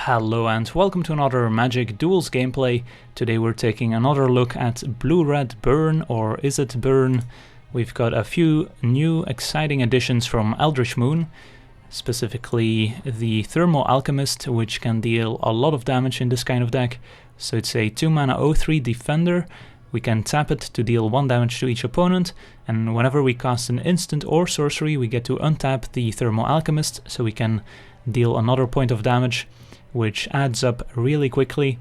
Hello and welcome to another Magic Duels gameplay. Today we're taking another look at Blue-Red Burn, or Izzet Burn. We've got a few new exciting additions from Eldritch Moon, specifically the Thermo-Alchemist, which can deal a lot of damage in this kind of deck. So it's a 2-mana 0/3 defender. We can tap it to deal 1 damage to each opponent, and whenever we cast an instant or sorcery we get to untap the Thermo-Alchemist, so we can deal another point of damage, which adds up really quickly.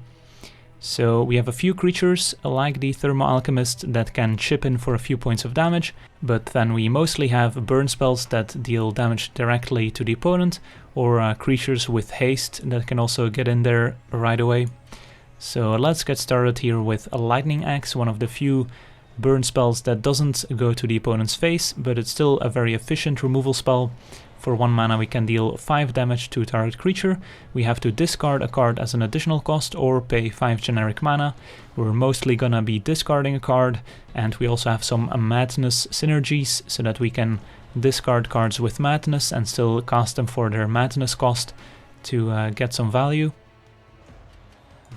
So we have a few creatures like the Thermo-Alchemist that can chip in for a few points of damage, but then we mostly have burn spells that deal damage directly to the opponent, or creatures with haste that can also get in there right away. So let's get started here with a Lightning Axe, one of the few burn spells that doesn't go to the opponent's face, but it's still a very efficient removal spell. For 1 mana we can deal 5 damage to a target creature. We have to discard a card as an additional cost or pay 5 generic mana. We're mostly gonna be discarding a card, and we also have some Madness synergies so that we can discard cards with Madness and still cast them for their Madness cost to get some value.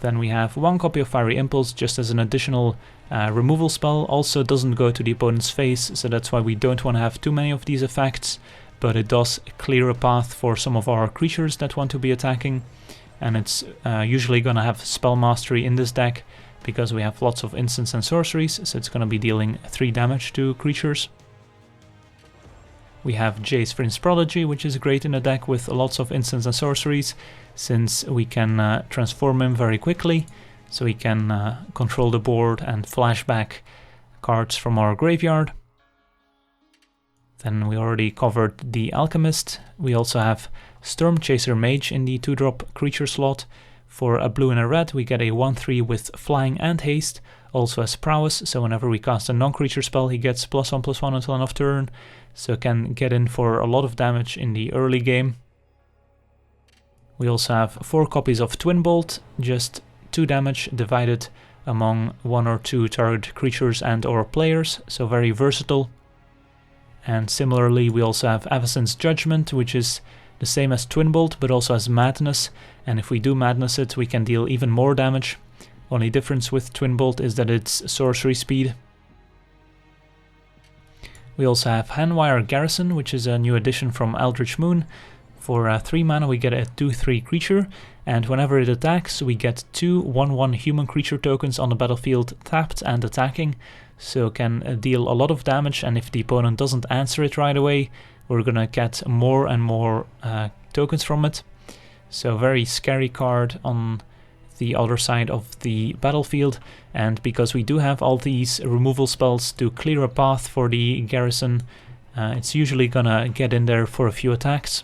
Then we have 1 copy of Fiery Impulse just as an additional removal spell. Also doesn't go to the opponent's face, so that's why we don't want to have too many of these effects. But it does clear a path for some of our creatures that want to be attacking, and it's usually going to have spell mastery in this deck because we have lots of instants and sorceries, so it's going to be dealing 3 damage to creatures. We have Jace, Vryn's Prodigy, which is great in a deck with lots of instants and sorceries, since we can transform him very quickly, so he can control the board and flash back cards from our graveyard. Then we already covered the Alchemist. We also have Stormchaser Mage in the 2-drop creature slot. For a blue and a red we get a 1/3 with flying and haste, also has prowess, so whenever we cast a non-creature spell he gets +1/+1 until end of turn, so can get in for a lot of damage in the early game. We also have 4 copies of Twin Bolt, just 2 damage divided among 1 or 2 target creatures and or players, so very versatile. And similarly we also have Avacyn's Judgement, which is the same as Twin Bolt but also has Madness, and if we do Madness it we can deal even more damage. Only difference with Twin Bolt is that it's sorcery speed. We also have Hanweir Garrison, which is a new addition from Eldritch Moon. For 3 mana we get a 2/3 creature, and whenever it attacks we get 2 1/1 human creature tokens on the battlefield tapped and attacking, so can deal a lot of damage, and if the opponent doesn't answer it right away we're gonna get more and more tokens from it. So very scary card on the other side of the battlefield, and because we do have all these removal spells to clear a path for the garrison, it's usually gonna get in there for a few attacks.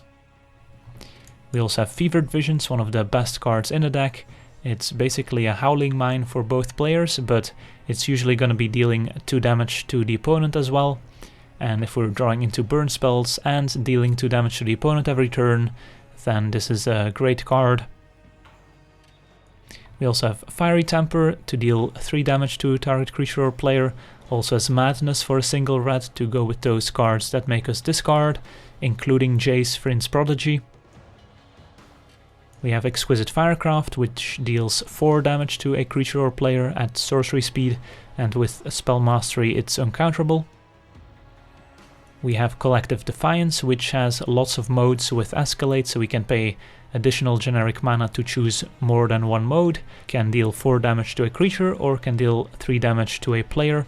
We also have Fevered Visions, one of the best cards in the deck. It's basically a Howling Mine for both players, but it's usually going to be dealing 2 damage to the opponent as well. And if we're drawing into burn spells and dealing 2 damage to the opponent every turn, then this is a great card. We also have Fiery Temper to deal 3 damage to a target creature or player. Also has Madness for a single red to go with those cards that make us discard, including Jace, Vryn's Prodigy. We have Exquisite Firecraft, which deals 4 damage to a creature or player at sorcery speed, and with spell mastery it's uncounterable. We have Collective Defiance, which has lots of modes with Escalate, so we can pay additional generic mana to choose more than 1 mode, can deal 4 damage to a creature or can deal 3 damage to a player.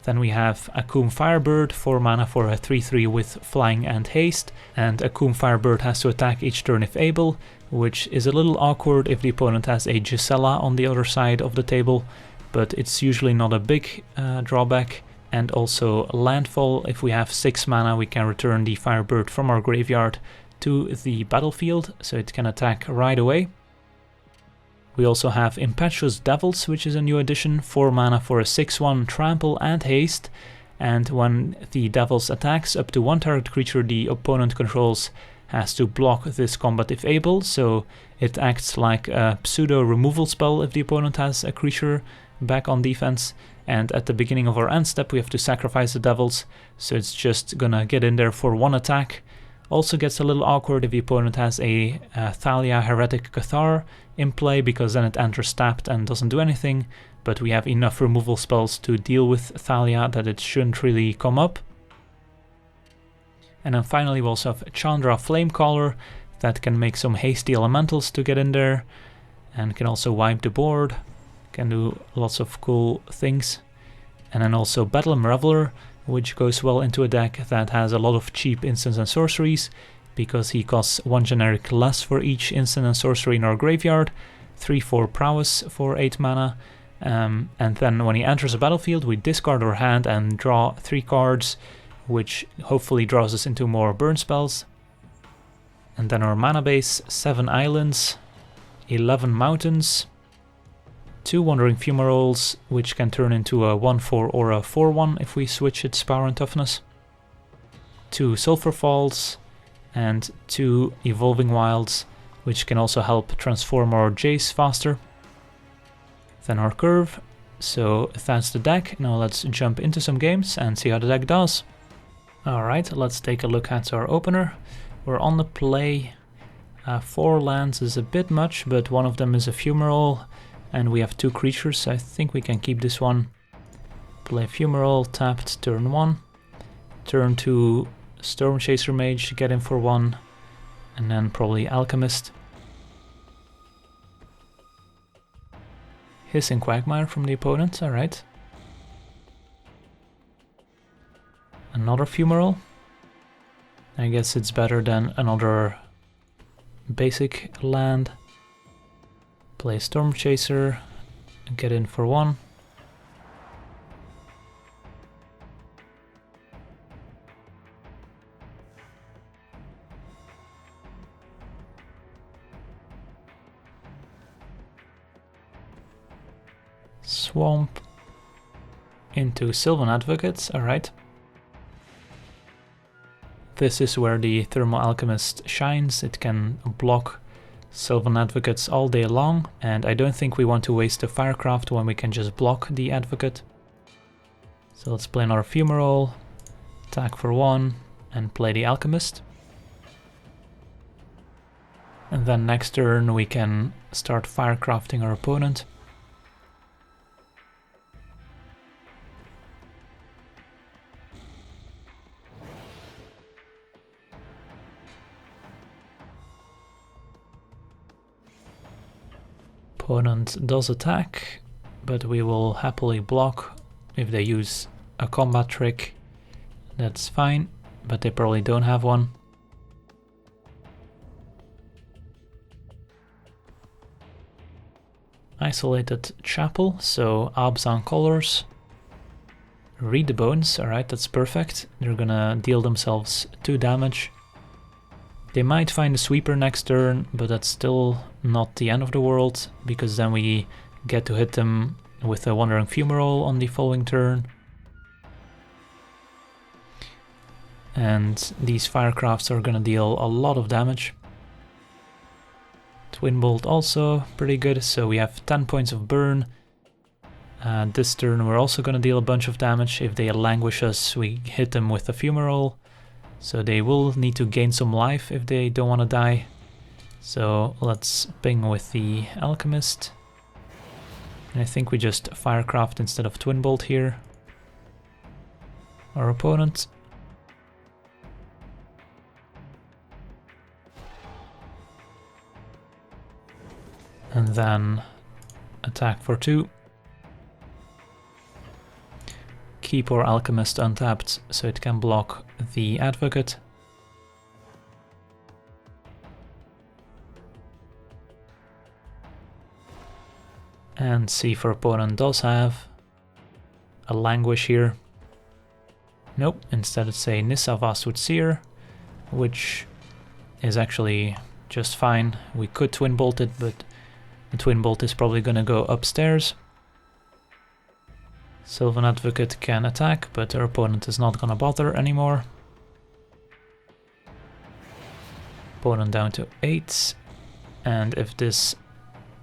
Then we have Akoum Firebird, 4 mana for a 3/3 with flying and haste, and Akoum Firebird has to attack each turn if able, which is a little awkward if the opponent has a Gisela on the other side of the table, but it's usually not a big drawback. And also landfall, if we have 6 mana we can return the Firebird from our graveyard to the battlefield, so it can attack right away. We also have Impetuous Devils, which is a new addition, 4 mana for a 6/1 trample and haste, and when the Devils attacks up to 1 target creature the opponent controls has to block this combat if able, so it acts like a pseudo removal spell if the opponent has a creature back on defense, and at the beginning of our end step we have to sacrifice the Devils, so it's just gonna get in there for 1 attack. Also gets a little awkward if the opponent has a Thalia Heretic Cathar in play, because then it enters tapped and doesn't do anything, but we have enough removal spells to deal with Thalia that it shouldn't really come up. And then finally we also have Chandra Flamecaller that can make some hasty elementals to get in there, and can also wipe the board, can do lots of cool things. And then also Bedlam Reveler, which goes well into a deck that has a lot of cheap instants and sorceries, because he costs 1 generic less for each instant and sorcery in our graveyard, 3/4 prowess for 8 mana, and then when he enters a battlefield we discard our hand and draw 3 cards, which hopefully draws us into more burn spells. And then our mana base, 7 islands, 11 mountains, 2 Wandering Fumaroles, which can turn into a 1/4 or a 4/1 if we switch its power and toughness, 2 Sulfur Falls, and 2 Evolving Wilds, which can also help transform our Jace faster. Then our curve. So that's the deck. Now let's jump into some games and see how the deck does. Alright, let's take a look at our opener. We're on the play. 4 lands is a bit much, but one of them is a Fumarole, and we have 2 creatures, so I think we can keep this one. Play Fumarole, tapped, turn 1. Turn 2, Stormchaser Mage, get in for 1, and then probably Alchemist. Hissing Quagmire from the opponent, alright. Another Fumarole. I guess it's better than another basic land. Play Stormchaser, get in for 1. Swamp into Sylvan Advocates, alright. This is where the Thermo-Alchemist shines. It can block Sylvan Advocates all day long, and I don't think we want to waste a Firecraft when we can just block the Advocate. So let's play another Fumarole, attack for 1, and play the Alchemist. And then next turn we can start Firecrafting our opponent. Opponent does attack, but we will happily block. If they use a combat trick, that's fine, but they probably don't have one. Isolated Chapel, so Abzan colors. Read the bones, alright, that's perfect. They're gonna deal themselves 2 damage. They might find a sweeper next turn, but that's still not the end of the world, because then we get to hit them with a Wandering Fumarole on the following turn. And these Firecrafts are gonna deal a lot of damage. Twin Bolt also pretty good, so we have 10 points of burn. This turn we're also gonna deal a bunch of damage. If they languish us, we hit them with a Fumarole. So they will need to gain some life if they don't want to die. So let's ping with the Alchemist. And I think we just Firecraft instead of Twin Bolt here. Our opponent. And then attack for 2. Keep our Alchemist untapped so it can block the Advocate. And see if our opponent does have a Languish here. Nope, instead it's a Nissa Vastwood Seer, which is actually just fine. We could Twin Bolt it, but the Twin Bolt is probably gonna go upstairs. Sylvan Advocate can attack, but our opponent is not gonna bother anymore. Opponent down to 8, and if this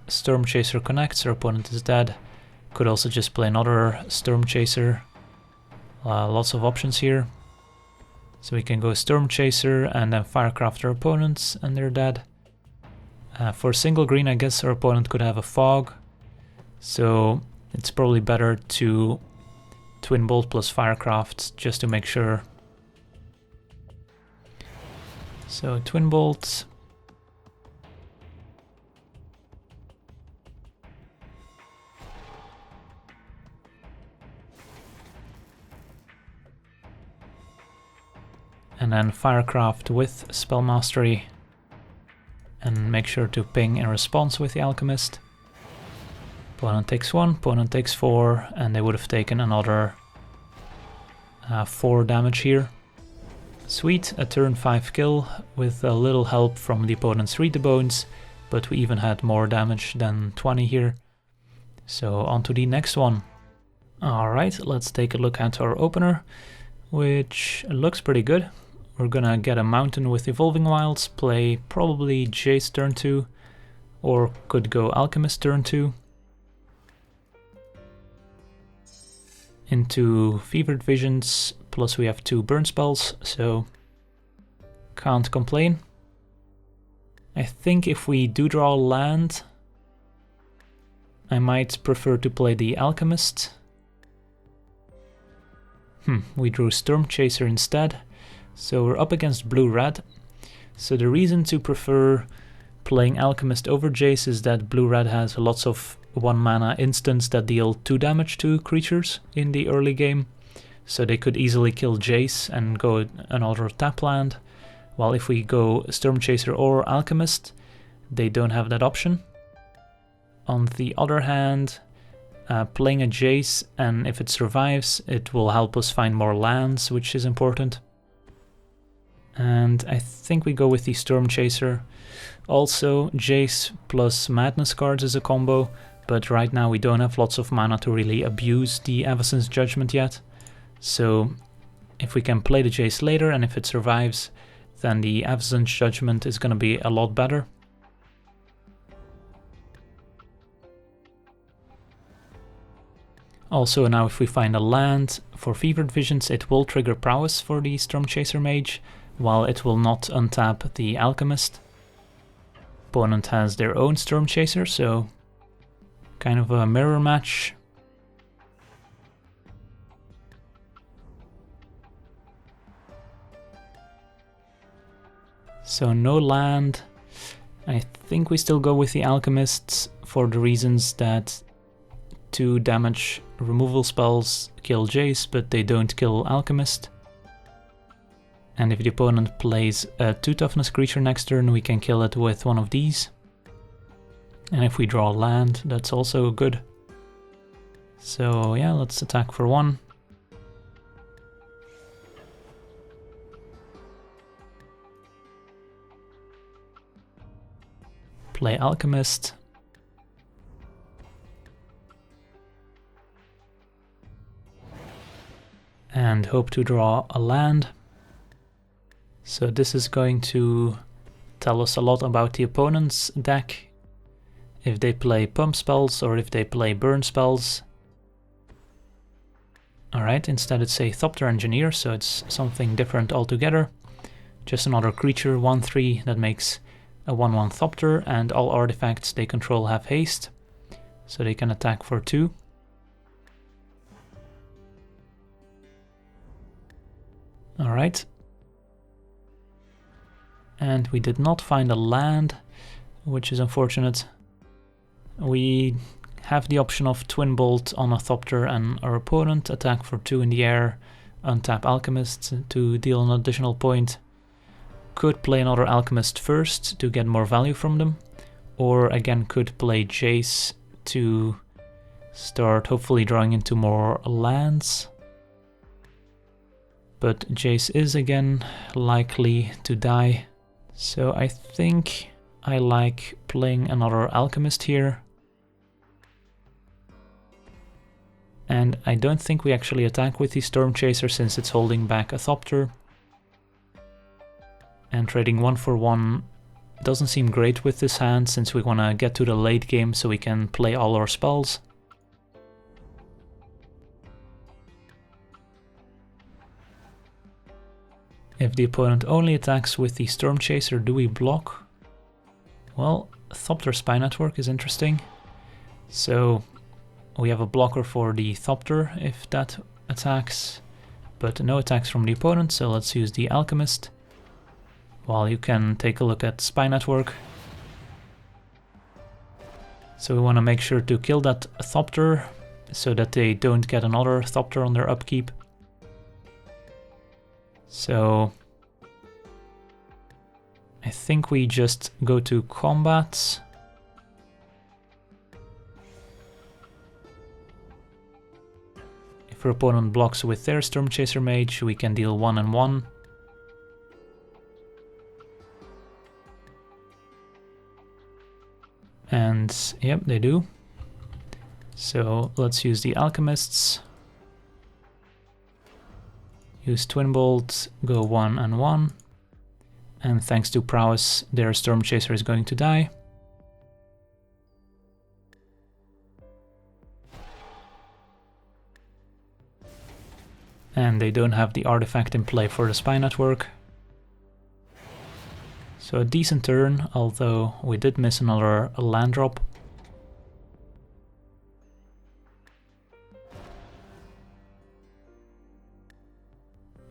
Stormchaser connects, our opponent is dead. Could also just play another Stormchaser. Lots of options here. So we can go Stormchaser and then Firecraft our opponents and they're dead. For single green, I guess our opponent could have a Fog. So it's probably better to Twin Bolt plus Firecraft just to make sure. So Twin Bolt. And then Firecraft with Spell Mastery. And make sure to ping in response with the Alchemist. Opponent takes 1, opponent takes 4, and they would have taken another 4 damage here. Sweet, a turn 5 kill with a little help from the opponent's Read the Bones, but we even had more damage than 20 here. So on to the next one. Alright, let's take a look at our opener, which looks pretty good. We're gonna get a Mountain with Evolving Wilds, play probably Jace turn 2, or could go Alchemist turn 2. Into Fevered Visions, plus we have 2 burn spells, so can't complain. I think if we do draw land, I might prefer to play the Alchemist. We drew Stormchaser instead, so we're up against blue-red. So the reason to prefer playing Alchemist over Jace is that blue-red has lots of 1 mana instants that deal 2 damage to creatures in the early game. So they could easily kill Jace and go another tap land. While if we go Stormchaser or Alchemist, they don't have that option. On the other hand, playing a Jace, and if it survives, it will help us find more lands, which is important. And I think we go with the Stormchaser. Also, Jace plus Madness cards is a combo, but right now we don't have lots of mana to really abuse the Avacyn's Judgement yet. So if we can play the Jace later, and if it survives, then the Avacyn's Judgement is going to be a lot better. Also now if we find a land for Fevered Visions, it will trigger Prowess for the Stormchaser Mage, while it will not untap the Alchemist. Opponent has their own Stormchaser, so kind of a mirror match. So no land. I think we still go with the Alchemists for the reasons that 2 damage removal spells kill Jace, but they don't kill Alchemist. And if the opponent plays a 2 toughness creature next turn, we can kill it with one of these. And if we draw land, that's also good. So yeah, let's attack for 1. Play Alchemist. And hope to draw a land. So this is going to tell us a lot about the opponent's deck. If they play pump spells or if they play burn spells. Alright, instead it's a Thopter Engineer, so it's something different altogether. Just another creature, 1/3, that makes a 1/1 Thopter, and all artifacts they control have haste. So they can attack for 2. Alright. And we did not find a land, which is unfortunate. We have the option of Twin Bolt on a Thopter and our opponent, attack for 2 in the air, untap Alchemist to deal an additional point. Could play another Alchemist first to get more value from them, or again could play Jace to start hopefully drawing into more lands. But Jace is again likely to die. So I think I like playing another Alchemist here. And I don't think we actually attack with the Stormchaser since it's holding back a Thopter. And trading 1 for 1 doesn't seem great with this hand since we want to get to the late game so we can play all our spells. If the opponent only attacks with the Stormchaser, do we block? Well, Thopter Spy Network is interesting. So we have a blocker for the Thopter if that attacks, but no attacks from the opponent, so let's use the Alchemist. While you can take a look at Spy Network. So we want to make sure to kill that Thopter so that they don't get another Thopter on their upkeep. So I think we just go to combat. If our opponent blocks with their Stormchaser Mage, we can deal 1 and 1. And yep, they do. So let's use the Alchemists. Use Twin Bolt, go 1 and 1. And thanks to prowess, their Stormchaser is going to die. And they don't have the artifact in play for the Spy Network. So a decent turn, although we did miss another land drop.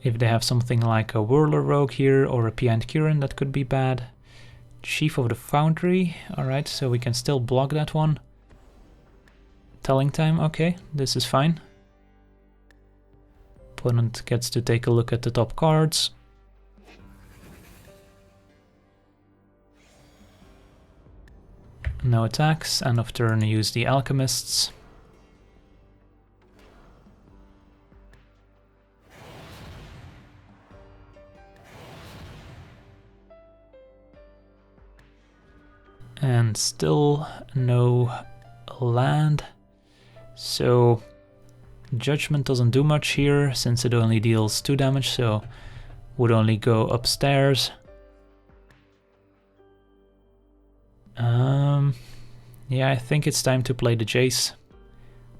If they have something like a Whirler Rogue here or a Piant Kirin, that could be bad. Chief of the Foundry, alright, so we can still block that one. Telling Time, okay, this is fine. Opponent gets to take a look at the top cards. No attacks, end of turn use the Alchemists. And still no land. So Judgement doesn't do much here since it only deals 2 damage, so would only go upstairs. Yeah, I think it's time to play the Jace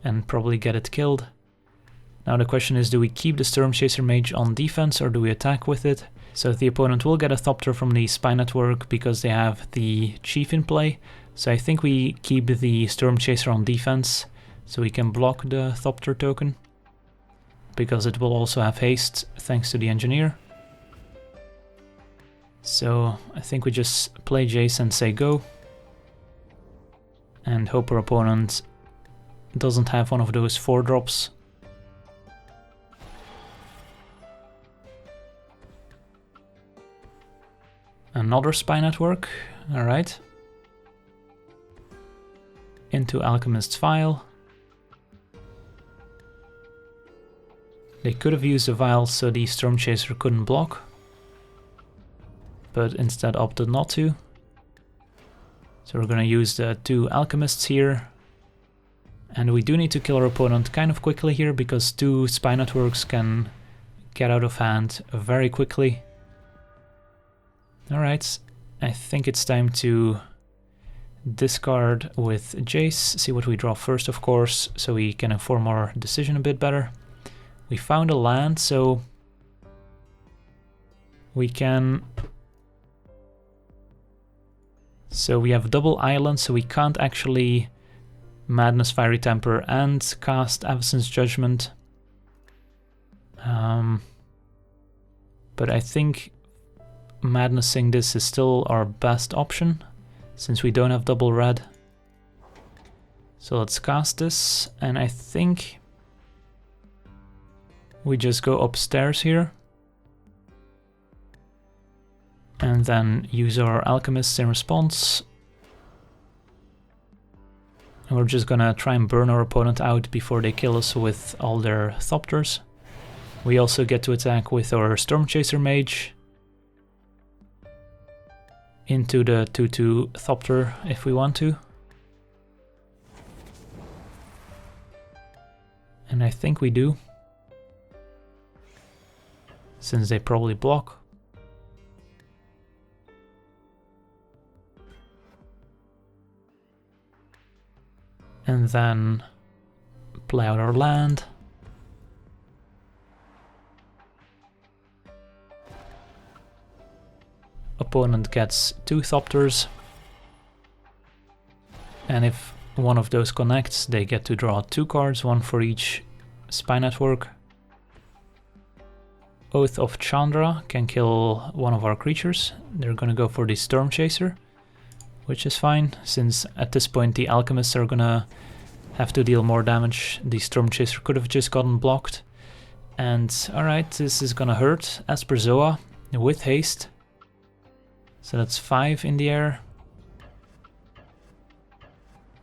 and probably get it killed. Now the question is, do we keep the Stormchaser Mage on defense or do we attack with it? So the opponent will get a Thopter from the Spy Network because they have the Chief in play. So I think we keep the Stormchaser on defense so we can block the Thopter token, because it will also have haste thanks to the Engineer. So I think we just play Jace and say go. And hope our opponent doesn't have one of those 4-drops. Another Spy Network, alright. Into Alchemist's Vial. They could have used a Vial so the Stormchaser couldn't block, but instead opted not to. So we're gonna use the 2 Alchemists here. And we do need to kill our opponent kind of quickly here, because 2 Spy Networks can get out of hand very quickly. Alright, I think it's time to discard with Jace, see what we draw first of course, so we can inform our decision a bit better. We found a land, so we can... So we have double island, so we can't actually Madness Fiery Temper and cast Avacyn's Judgement. But I think Madnessing this is still our best option, since we don't have double red. So let's cast this, and I think we just go upstairs here. And then use our Alchemists in response. And we're just gonna try and burn our opponent out before they kill us with all their Thopters. We also get to attack with our Stormchaser Mage into the 2/2 Thopter if we want to. And I think we do, since they probably block. And then play out our land. opponent gets 2 Thopters, and if one of those connects, they get to draw 2 cards, 1 for each spy network. Oath of Chandra can kill one of our creatures. They're gonna go for the Stormchaser, which is fine, since at this point the Alchemists are gonna have to deal more damage. The Stormchaser could have just gotten blocked. And alright, this is gonna hurt, as per Zoa, with haste. So that's 5 in the air.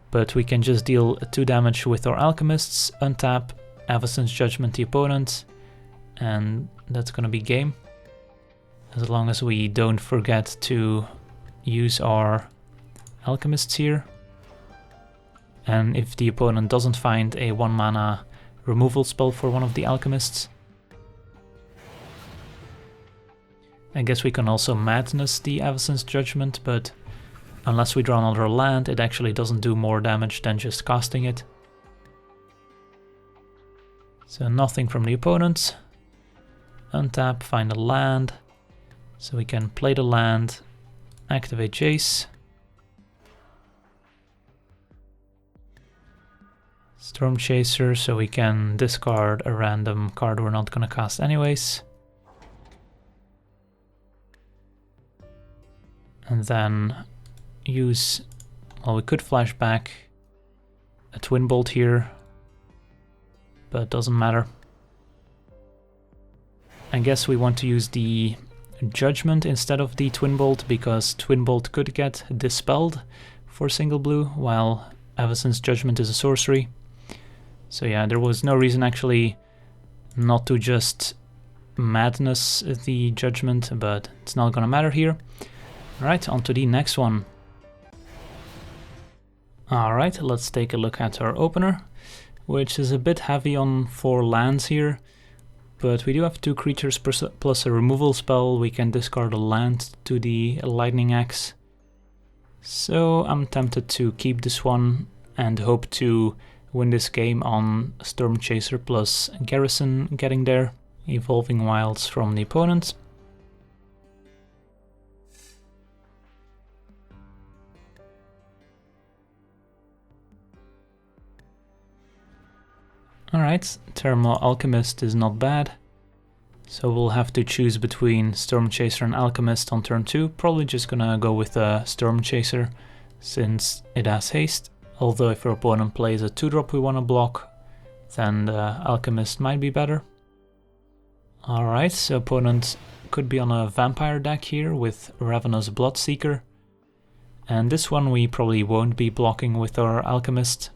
But we can just deal 2 damage with our Alchemists, untap, Avacyn's Judgement the opponent, and that's gonna be game. As long as we don't forget to use our Alchemists here. And if the opponent doesn't find a 1 mana removal spell for one of the Alchemists. I guess we can also Madness the Avacyn's Judgement, but unless we draw another land, it actually doesn't do more damage than just casting it. So nothing from the opponent. Untap, find a land. So we can play the land, activate Jace. Stormchaser, so we can discard a random card we're not gonna cast anyways. And then use, well, we could flash back a Twin Bolt here, but it doesn't matter. I guess we want to use the Judgement instead of the Twin Bolt, because Twin Bolt could get dispelled for single blue, while Avacyn's Judgement is a sorcery. So yeah, there was no reason actually not to just Madness the Judgement, but it's not gonna matter here. Alright, on to the next one. Alright, let's take a look at our opener, which is a bit heavy on 4 lands here, but we do have 2 creatures plus a removal spell. We can discard a land to the Lightning Axe. So I'm tempted to keep this one and hope to win this game on Stormchaser plus Garrison getting there, Evolving Wilds from the opponent. Alright, Thermo-Alchemist is not bad, so we'll have to choose between Stormchaser and Alchemist on turn 2. Probably just gonna go with a Stormchaser since it has haste, although if our opponent plays a 2-drop we want to block, then the Alchemist might be better. Alright, so opponent could be on a Vampire deck here with Ravenous Bloodseeker, and this one we probably won't be blocking with our Alchemist.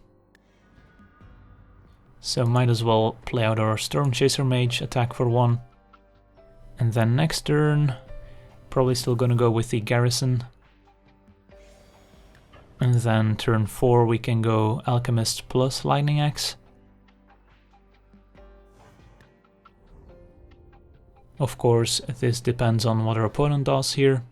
So might as well play out our Stormchaser Mage, attack for 1. And then next turn, probably still gonna go with the Garrison. And then turn 4 we can go Alchemist plus Lightning Axe. Of course, this depends on what our opponent does here.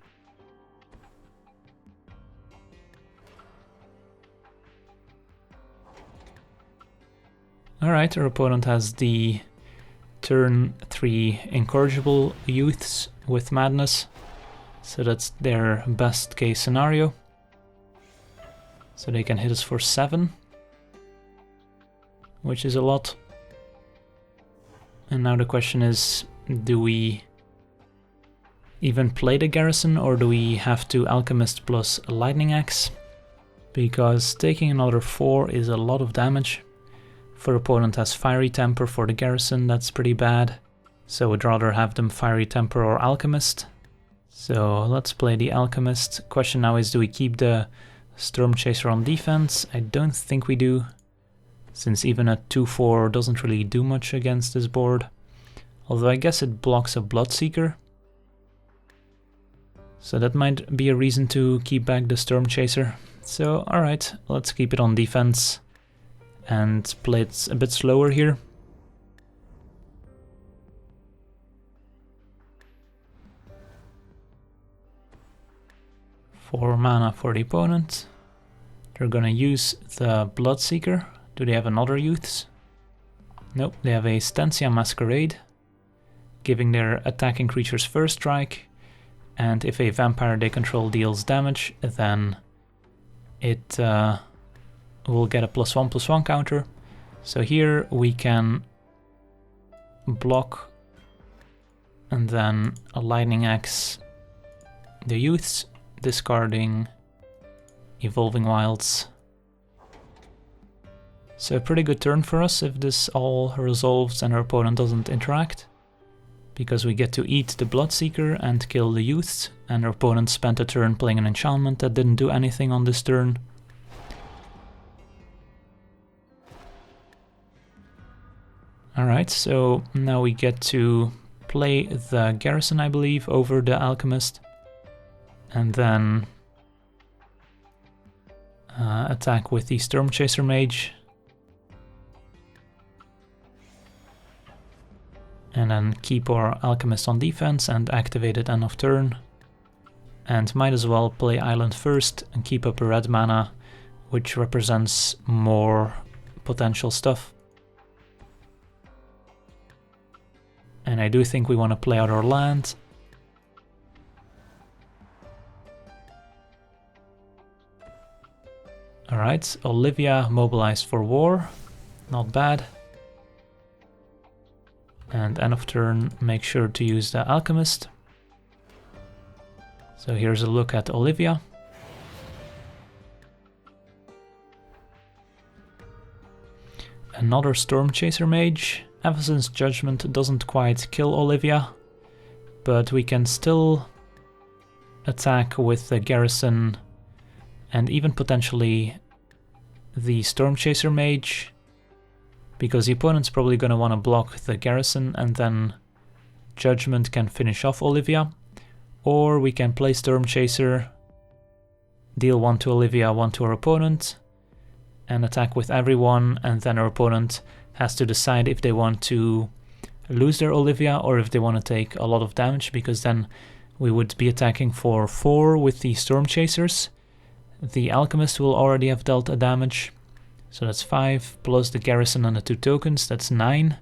Alright, our opponent has the turn 3 Incorrigible Youths with Madness, so that's their best case scenario. So they can hit us for 7, which is a lot. And now the question is, do we even play the Garrison, or do we have to Alchemist plus Lightning Axe? Because taking another 4 is a lot of damage. For opponent has Fiery Temper for the Garrison, that's pretty bad. So I'd rather have them Fiery Temper or Alchemist. So let's play the Alchemist. Question now is, do we keep the Stormchaser on defense? I don't think we do, since even a 2-4 doesn't really do much against this board. Although I guess it blocks a Bloodseeker. So that might be a reason to keep back the Stormchaser. So alright, let's keep it on defense and play it a bit slower here. Four mana for the opponent. They're gonna use the Bloodseeker. Do they have another Youths? Nope, they have a Stantia Masquerade, giving their attacking creatures first strike, and if a vampire they control deals damage, then it will get a +1/+1 counter. So here we can block and then a lightning axe the youths, discarding Evolving Wilds. So a pretty good turn for us if this all resolves and our opponent doesn't interact, because we get to eat the Bloodseeker and kill the youths, and our opponent spent a turn playing an enchantment that didn't do anything on this turn. Alright, so now we get to play the Garrison, I believe, over the Alchemist, and then attack with the Stormchaser Mage, and then keep our Alchemist on defense and activate it end of turn, and might as well play Island first and keep up a red mana, which represents more potential stuff. And I do think we want to play out our land. Alright, Olivia mobilized for war, not bad. And end of turn, make sure to use the Alchemist. So here's a look at Olivia. Another Stormchaser Mage. Avacyn's Judgement doesn't quite kill Olivia, but we can still attack with the Garrison and even potentially the Stormchaser Mage, because the opponent's probably going to want to block the Garrison and then Judgement can finish off Olivia. Or we can play Stormchaser, deal 1 to Olivia, 1 to our opponent, and attack with everyone, and then our opponent has to decide if they want to lose their Olivia or if they want to take a lot of damage, because then we would be attacking for 4 with the Stormchasers. The Alchemist will already have dealt a damage, so that's 5, plus the Garrison and the 2 tokens, that's 9.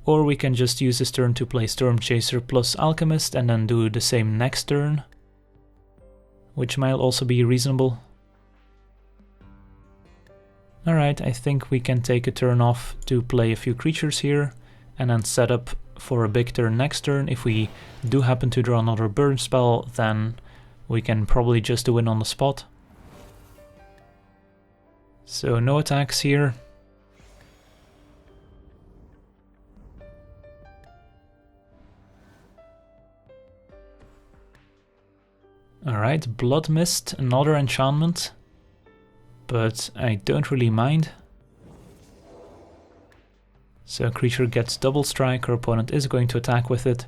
Or we can just use this turn to play Stormchaser plus Alchemist and then do the same next turn, which might also be reasonable. Alright, I think we can take a turn off to play a few creatures here, and then set up for a big turn next turn. If we do happen to draw another burn spell, then we can probably just win on the spot. So no attacks here. Alright, Blood Mist, another enchantment, but I don't really mind. So a creature gets double strike, our opponent is going to attack with it,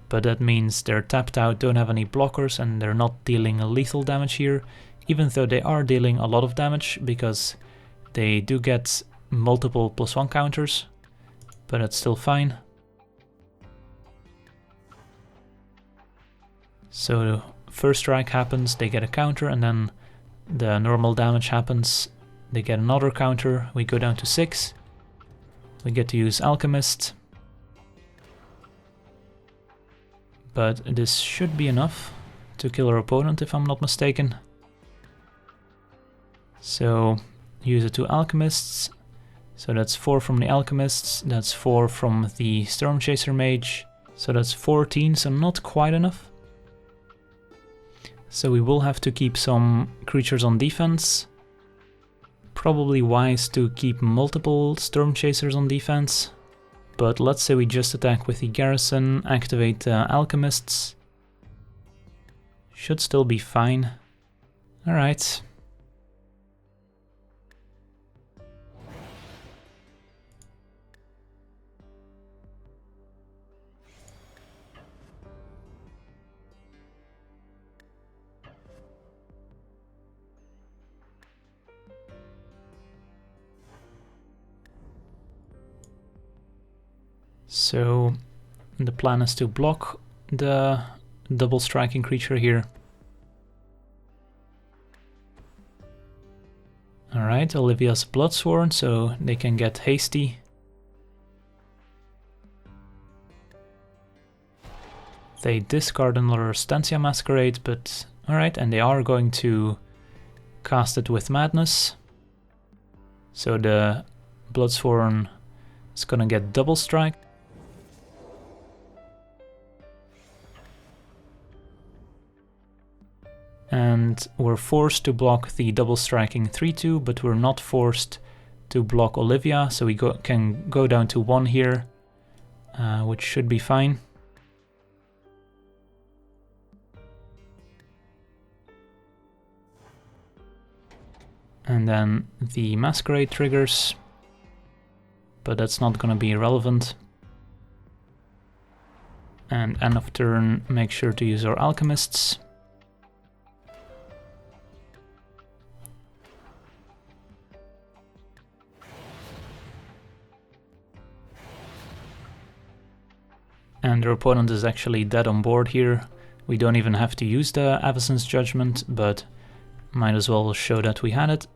but that means they're tapped out, don't have any blockers, and they're not dealing lethal damage here, even though they are dealing a lot of damage, because they do get multiple +1 counters, but it's still fine. So first strike happens, they get a counter, and then the normal damage happens, they get another counter, we go down to 6. We get to use Alchemist, but this should be enough to kill our opponent if I'm not mistaken. So use it to Alchemists, so that's 4 from the Alchemists, that's 4 from the Stormchaser Mage, so that's 14, so not quite enough. So we will have to keep some creatures on defense. Probably wise to keep multiple Stormchasers on defense. But let's say we just attack with the Garrison, activate the Alchemists. Should still be fine. Alright. So the plan is to block the double striking creature here. Alright, Olivia's Bloodsworn, so they can get hasty. They discard another Stantia Masquerade, but alright, and they are going to cast it with Madness. So the Bloodsworn is gonna get double strike. And we're forced to block the double striking 3/2, but we're not forced to block Olivia, so we can go down to 1 here, which should be fine. And then the Masquerade triggers, but that's not going to be relevant. And end of turn, make sure to use our Alchemists. And our opponent is actually dead on board here. We don't even have to use the Avacyn's Judgement, but might as well show that we had it.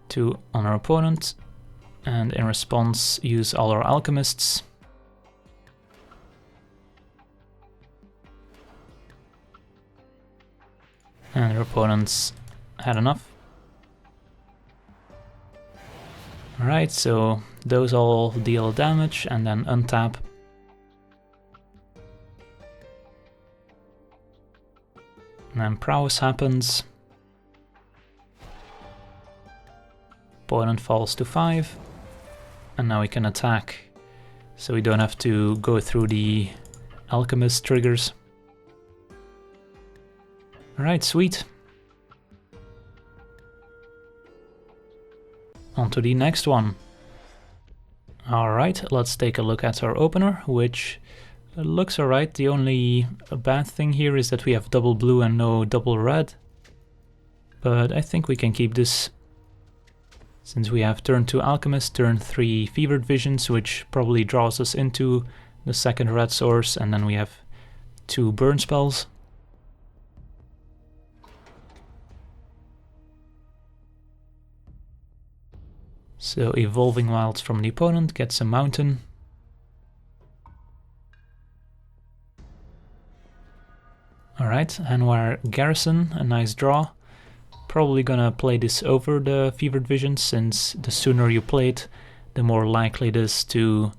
2 on our opponent, and in response use all our Alchemists. And our opponents had enough. Alright, so those all deal damage and then untap. And then prowess happens. Opponent falls to 5. And now we can attack. So we don't have to go through the Alchemist triggers. Alright, sweet. On to the next one. Alright, let's take a look at our opener, which looks alright. The only bad thing here is that we have double blue and no double red. But I think we can keep this, since we have turn 2 Alchemist, turn 3 Fevered Visions, which probably draws us into the second red source, and then we have 2 burn spells. So Evolving Wilds from the opponent gets a mountain. Alright, Hanweir Garrison, a nice draw. Probably gonna play this over the Fevered Vision, since the sooner you play it, the more likely it is to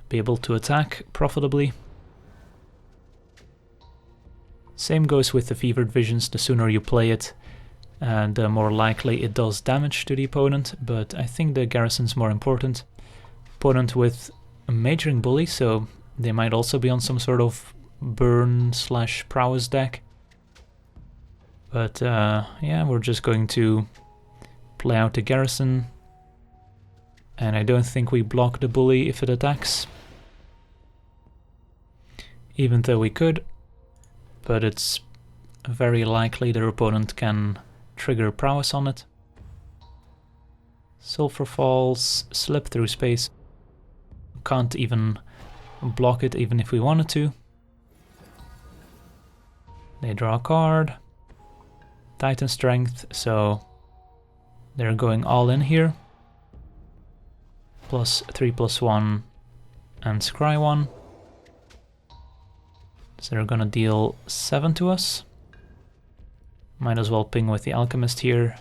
be able to attack profitably. Same goes with the Fevered Visions, the sooner you play it, the more likely it does damage to the opponent, but I think the Garrison's more important. Opponent with a Majoring Bully, so they might also be on some sort of burn/prowess deck. But yeah, we're just going to play out the Garrison, and I don't think we block the Bully if it attacks, even though we could, but it's very likely their opponent can trigger prowess on it. Sulfur Falls, slip through space. Can't even block it even if we wanted to. They draw a card. Titan Strength, so they're going all in here. +3/+1 and scry 1. So they're gonna deal 7 to us. Might as well ping with the Alchemist here,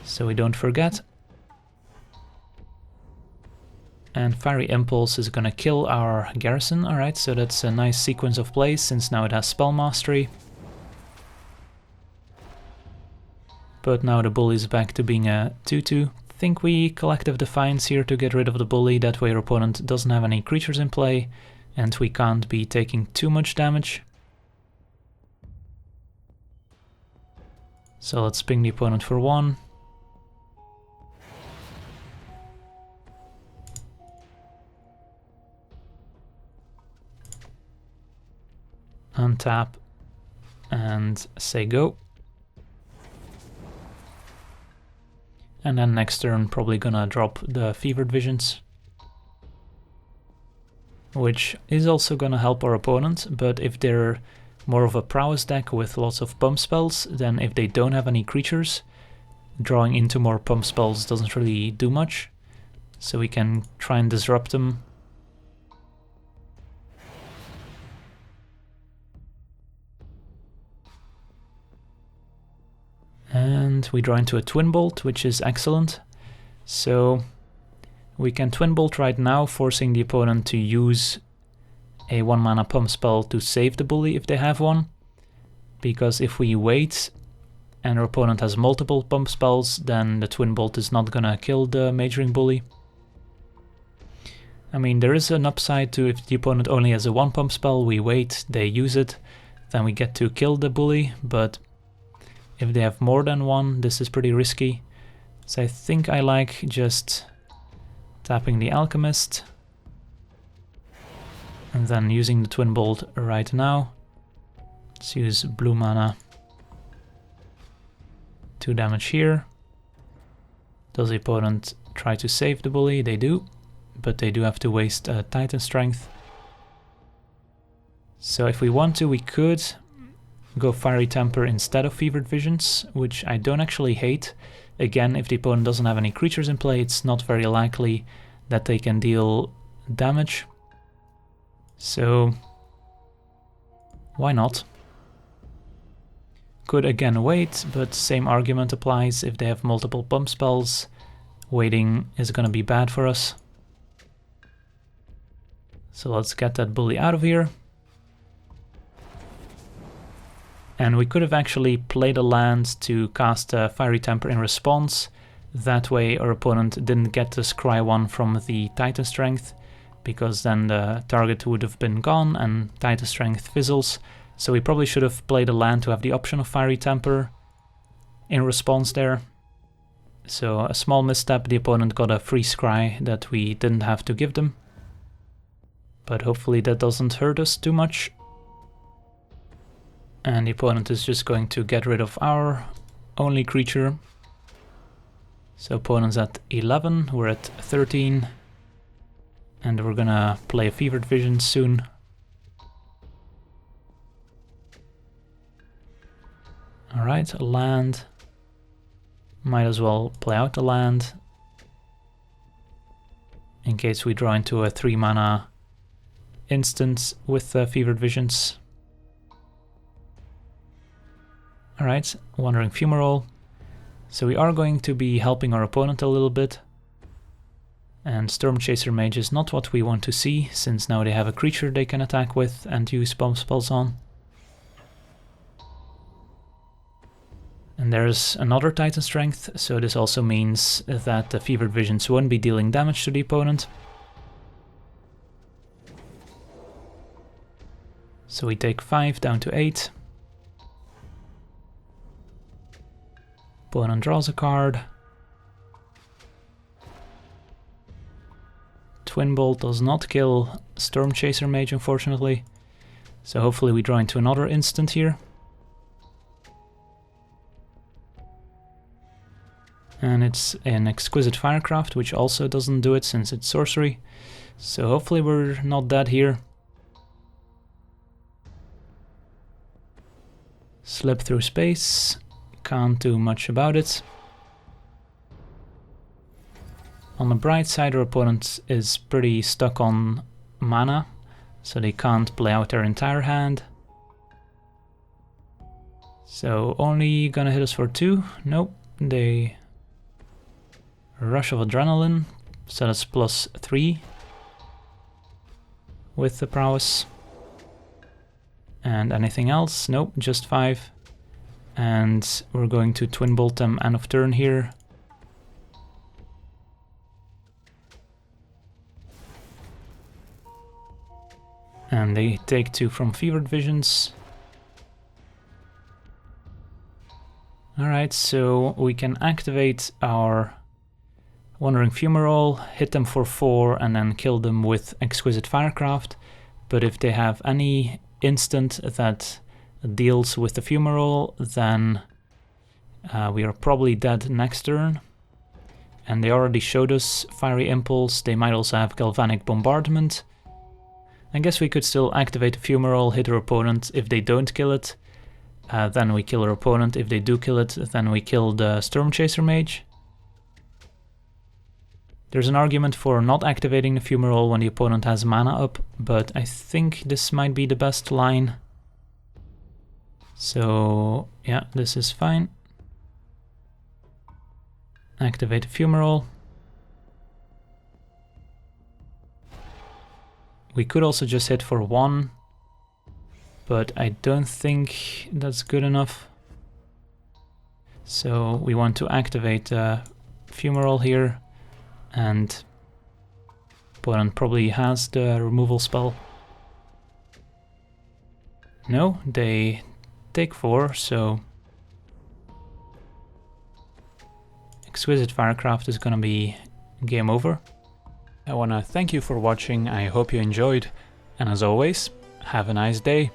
so we don't forget. And Fiery Impulse is gonna kill our Garrison. Alright, so that's a nice sequence of plays, since now it has Spell Mastery. But now the Bully is back to being a 2/2. Think we Collective Defiance here to get rid of the Bully, that way our opponent doesn't have any creatures in play, and we can't be taking too much damage. So let's ping the opponent for 1. Untap and say go. And then next turn probably gonna drop the Fevered Visions, which is also gonna help our opponent, but if they're more of a prowess deck with lots of pump spells, then if they don't have any creatures, drawing into more pump spells doesn't really do much. So we can try and disrupt them. and we draw into a Twin Bolt, which is excellent. So we can Twin Bolt right now, forcing the opponent to use a 1-mana pump spell to save the bully if they have one. Because if we wait and our opponent has multiple pump spells, then the Twin Bolt is not gonna kill the Majoring Bully. I mean, there is an upside to if the opponent only has a 1 pump spell, we wait, they use it, then we get to kill the bully, but if they have more than 1, this is pretty risky. So I think I like just tapping the Alchemist and then using the Twin Bolt right now. Let's use blue mana. 2 damage here. Does the opponent try to save the bully? They do, but they do have to waste Titan Strength. So if we want to, we could go Fiery Temper instead of Fevered Visions, which I don't actually hate. Again, if the opponent doesn't have any creatures in play, it's not very likely that they can deal damage. So why not? Could again wait, but same argument applies. If they have multiple pump spells, waiting is going to be bad for us. So let's get that bully out of here. And we could have actually played a land to cast a Fiery Temper in response. That way our opponent didn't get to scry 1 from the Titan Strength, because then the target would have been gone and Titan Strength fizzles. So we probably should have played a land to have the option of Fiery Temper in response there. So a small misstep, the opponent got a free scry that we didn't have to give them. But hopefully that doesn't hurt us too much. And the opponent is just going to get rid of our only creature. So opponent's at 11, we're at 13. And we're gonna play a Fevered Vision soon. Alright, a land. Might as well play out the land, in case we draw into a 3-mana instant with Fevered Visions. Alright, Wandering Fumarole. So we are going to be helping our opponent a little bit. And Stormchaser Mage is not what we want to see, since now they have a creature they can attack with and use pump spells on. And there's another Titan Strength, so this also means that the Fevered Visions won't be dealing damage to the opponent. So we take 5 down to 8. Opponent draws a card. Twin Bolt does not kill Stormchaser Mage, unfortunately. So hopefully we draw into another instant here. And it's an Exquisite Firecraft, which also doesn't do it since it's sorcery. So hopefully we're not dead here. Slip through space. Can't do much about it. On the bright side, our opponent is pretty stuck on mana, so they can't play out their entire hand. So only gonna hit us for 2. Nope, they Rush of Adrenaline, so that's +3 with the prowess. And anything else? Nope, just 5. And we're going to Twin Bolt them end of turn here. And they take 2 from Fevered Visions. Alright, so we can activate our Wandering Fumarole, hit them for 4 and then kill them with Exquisite Firecraft. But if they have any instant that deals with the Fumarole, then we are probably dead next turn. And they already showed us Fiery Impulse, they might also have Galvanic Bombardment. I guess we could still activate the Fumarole, hit our opponent. If they don't kill it, then we kill our opponent. If they do kill it, then we kill the Stormchaser Mage. There's an argument for not activating the Fumarole when the opponent has mana up, but I think this might be the best line. So yeah, this is fine. Activate the Fumarole. We could also just hit for 1, but I don't think that's good enough. So we want to activate the Fumarole here, and opponent probably has the removal spell. No, they take 4, so Exquisite Firecraft is gonna be game over. I wanna thank you for watching, I hope you enjoyed, and as always, have a nice day.